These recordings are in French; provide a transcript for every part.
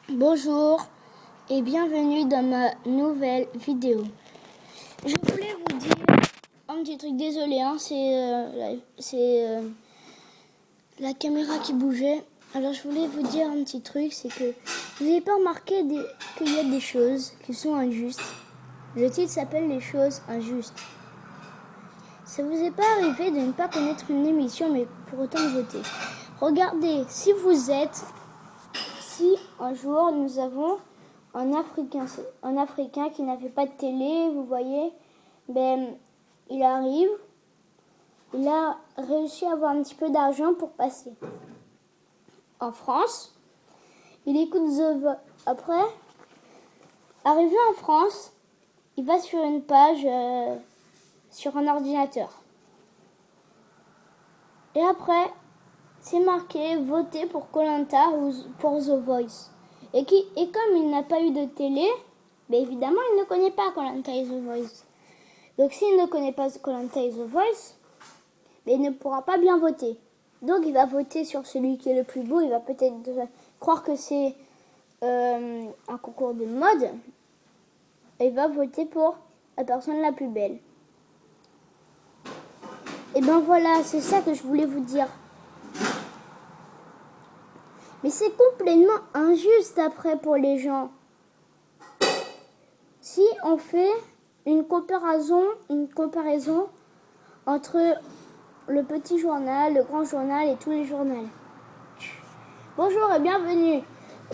Bonjour et bienvenue dans ma nouvelle vidéo. Je voulais vous dire un petit truc, désolé, hein, c'est la caméra qui bougeait. Alors je voulais vous dire un petit truc, c'est que vous n'avez pas remarqué qu'il y a des choses qui sont injustes. Le titre s'appelle Les choses injustes. Ça vous est pas arrivé de ne pas connaître une émission mais pour autant de voter? Regardez, si un jour nous avons un Africain qui n'avait pas de télé, vous voyez, il arrive, il a réussi à avoir un petit peu d'argent pour passer en France. Il écoute Après, arrivé en France, il va sur une page sur un ordinateur. Et après, c'est marqué voter pour Koh-Lanta ou pour The Voice. Et comme il n'a pas eu de télé, évidemment, il ne connaît pas Koh-Lanta et The Voice. Donc, s'il ne connaît pas Koh-Lanta et The Voice, il ne pourra pas bien voter. Donc, il va voter sur celui qui est le plus beau. Il va peut-être croire que c'est un concours de mode. Et il va voter pour la personne la plus belle. Et voilà, c'est ça que je voulais vous dire. Mais c'est complètement injuste après pour les gens. Si on fait une comparaison entre le petit journal, le grand journal et tous les journaux. Bonjour et bienvenue.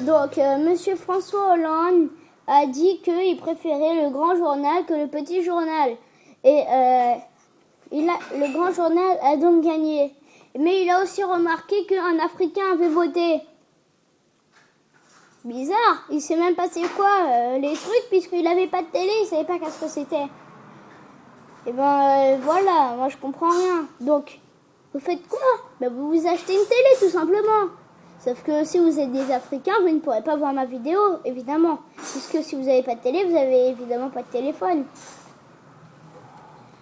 Donc, Monsieur François Hollande a dit qu'il préférait le grand journal que le petit journal. Et le grand journal a donc gagné. Mais il a aussi remarqué qu'un Africain avait voté. Bizarre, il sait même pas c'est quoi les trucs puisqu'il avait pas de télé, il savait pas qu'est-ce que c'était. Et voilà, moi je comprends rien. Donc, vous faites quoi? Vous vous achetez une télé tout simplement. Sauf que si vous êtes des Africains, vous ne pourrez pas voir ma vidéo, évidemment. Puisque si vous n'avez pas de télé, vous n'avez évidemment pas de téléphone.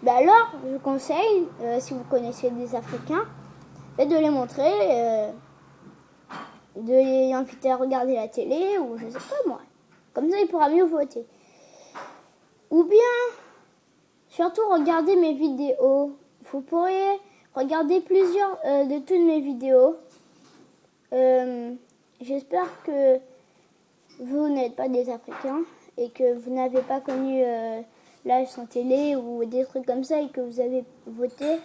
Alors, je vous conseille, si vous connaissez des Africains, de les montrer, de les inviter à regarder la télé, ou je sais pas moi. Comme ça, il pourra mieux voter. Ou bien, surtout regarder mes vidéos. Vous pourriez regarder plusieurs de toutes mes vidéos. J'espère que vous n'êtes pas des Africains et que vous n'avez pas connu l'âge sans télé ou des trucs comme ça et que vous avez voté.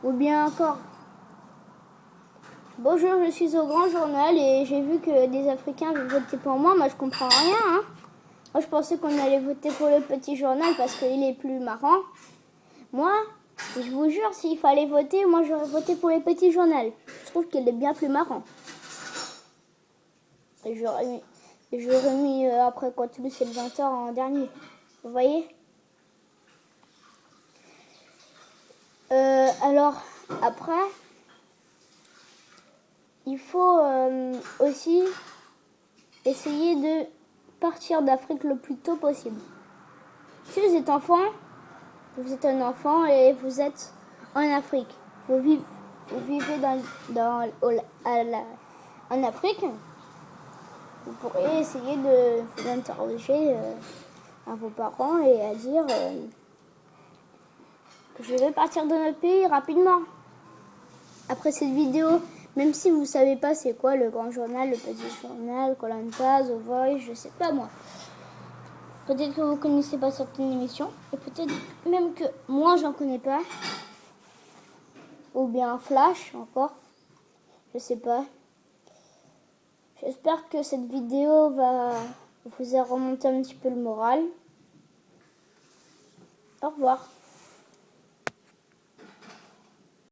Ou bien encore, bonjour, je suis au Grand Journal et j'ai vu que des Africains avaient voté pour moi. Moi, je comprends rien. Hein. Moi, je pensais qu'on allait voter pour le petit journal parce qu'il est plus marrant. Moi, je vous jure, s'il fallait voter, moi, j'aurais voté pour le petit journal. Je trouve qu'il est bien plus marrant. Et j'aurais mis après Quantum, c'est le 20h en dernier. Vous voyez? Alors, après, il faut aussi essayer de partir d'Afrique le plus tôt possible. Si vous êtes un enfant et vous êtes en Afrique. Vous vivez en Afrique. Vous pourrez essayer de vous interroger à vos parents et à dire que je vais partir de notre pays rapidement. Après cette vidéo, même si vous ne savez pas c'est quoi le grand journal, le petit journal, Koh-Lanta, The Voice, je sais pas moi. Peut-être que vous ne connaissez pas certaines émissions, et peut-être même que moi j'en connais pas. Ou bien Flash encore, je sais pas. J'espère que cette vidéo va vous remonter un petit peu le moral. Au revoir.